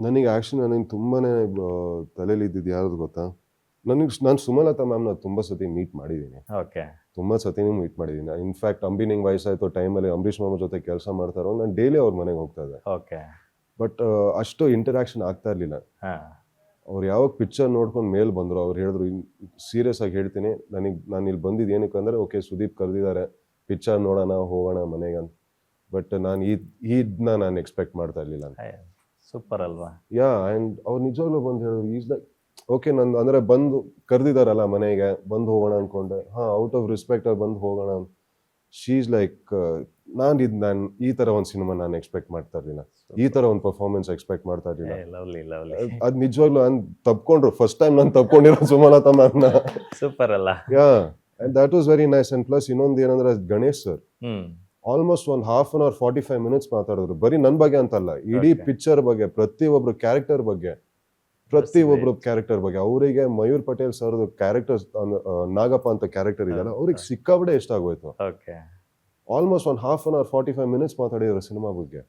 ನನಗೆ ಆ್ಯಕ್ಚುಲಿ ನನಗೆ ತುಂಬಾ ತಲೆಯಲ್ಲಿ ಇದ್ದಿದ್ದು ಯಾವ್ದು ಗೊತ್ತಾ, ನಾನು ಸುಮಲತಾ ಮ್ಯಾಮ್ನ ತುಂಬ ಸತಿ ಮೀಟ್ ಮಾಡಿದ್ದೀನಿ. ಓಕೆ. ತುಂಬ ಸತಿನೂ ಮೀಟ್ ಮಾಡಿದ್ದೀನಿ. ಇನ್ಫ್ಯಾಕ್ಟ್ ಅಂಬಿನಿಂಗ್ ವಯಸ್ಸಾಯಿತು ಟೈಮಲ್ಲಿ ಅಂಬರೀಷ್ ಮಾಮ ಜೊತೆ ಕೆಲಸ ಮಾಡ್ತಾರೋ ನಾನು ಡೈಲಿ ಅವ್ರ ಮನೆಗೆ ಹೋಗ್ತಾ ಇದ್ದೆ. ಓಕೆ. ಬಟ್ ಅಷ್ಟು ಇಂಟರಾಕ್ಷನ್ ಆಗ್ತಾ ಇರಲಿಲ್ಲ. ಹಾಂ. ಅವ್ರು ಯಾವಾಗ ಪಿಕ್ಚರ್ ನೋಡ್ಕೊಂಡು ಮೇಲೆ ಬಂದರು, ಅವ್ರು ಹೇಳಿದ್ರು, ಸೀರಿಯಸ್ ಆಗಿ ಹೇಳ್ತೀನಿ, ನಾನು ಇಲ್ಲಿ ಬಂದಿದ್ದು ಏನಕ್ಕೆ ಅಂದರೆ, ಓಕೆ ಸುದೀಪ್ ಕರೆದಿದ್ದಾರೆ, ಪಿಕ್ಚರ್ ನೋಡೋಣ ಹೋಗೋಣ ಮನೆಗೆ ಅಂತ. ಬಟ್ ನಾನು ಇದನ್ನ ನಾನು ಎಕ್ಸ್ಪೆಕ್ಟ್ ಮಾಡ್ತಾ ಇರಲಿಲ್ಲ ಅಂತ. ಸೂಪರ್ ಅಲ್ವಾ? ಯಾ, ಆ್ಯಂಡ್ ಅವ್ರು ನಿಜವಾಗ್ಲೂ ಬಂದು ಹೇಳಿದ್ರು, ಈಸ್ ಲೈಕ್ ಓಕೆ ನಂದು ಅಂದರೆ ಬಂದು ಕರೆದಿದ್ದಾರಲ್ಲ ಮನೆಗೆ, ಬಂದು ಹೋಗೋಣ ಅಂದ್ಕೊಂಡೆ. ಹಾಂ, ಔಟ್ ಆಫ್ ರೆಸ್ಪೆಕ್ಟ್ ಆಗಿ ಬಂದು ಹೋಗೋಣ ಅಂತ. ಶೀ ಈಸ್ ಲೈಕ್ ನಾನು ಈ ಥರ ಒಂದು ಸಿನಿಮಾ ನಾನು ಎಕ್ಸ್ಪೆಕ್ಟ್ ಮಾಡ್ತಾ ಇರಲಿಲ್ಲ, ಈ ಥರ ಒಂದು ಪರ್ಫಾರ್ಮೆನ್ಸ್ ಎಕ್ಸ್ಪೆಕ್ಟ್ ಮಾಡ್ತಾ ಇರಲಿಲ್ಲ. Lovely lovely. ಅದು ನಿಜವಾಗ್ಲೂ ನಾನು ತಪ್ಕೊಂಡ್ರು, ಫಸ್ಟ್ ಟೈಮ್ ನಾನು ತಪ್ಕೊಂಡಿರೋ ಸುಮಲತಾ ಮ್ಯಾಮ್ನ. ಸೂಪರ್ ಅಲ್ಲ? Yeah, and that was very nice. And plus ಇನ್ನೊಂದು ಏನಂದ್ರೆ, ಗಣೇಶ್ ಸರ್ ಆಲ್ಮೋಸ್ಟ್ ಒಂದು ಹಾಫ್ ಅನ್ ಅವರ್ 45 minutes ಮಾತಾಡಿದ್ರು. ಬರೀ ನನ್ನ ಬಗ್ಗೆ ಅಂತಲ್ಲ, ಇಡೀ ಪಿಕ್ಚರ್ ಬಗ್ಗೆ, ಪ್ರತಿಯೊಬ್ರು ಕ್ಯಾರೆಕ್ಟರ್ ಬಗ್ಗೆ, ಅವರಿಗೆ ಮಯೂರ್ ಪಟೇಲ್ ಸರ್ದು ಕ್ಯಾರೆಕ್ಟರ್, ನಾಗಪ್ಪ ಅಂತ ಕ್ಯಾರೆಕ್ಟರ್ ಇದೆಯಲ್ಲ, ಅವ್ರಿಗೆ ಸಿಕ್ಕಾಬಿಡೆ ಇಷ್ಟ ಆಗೋಯ್ತು. ಓಕೆ. ಆಲ್ಮೋಸ್ಟ್ ಒಂದು ಹಾಫ್ ಅನ್ ಅವರ್ 45 minutes ಮಾತಾಡಿದ್ರು ಸಿನಿಮಾ ಬಗ್ಗೆ.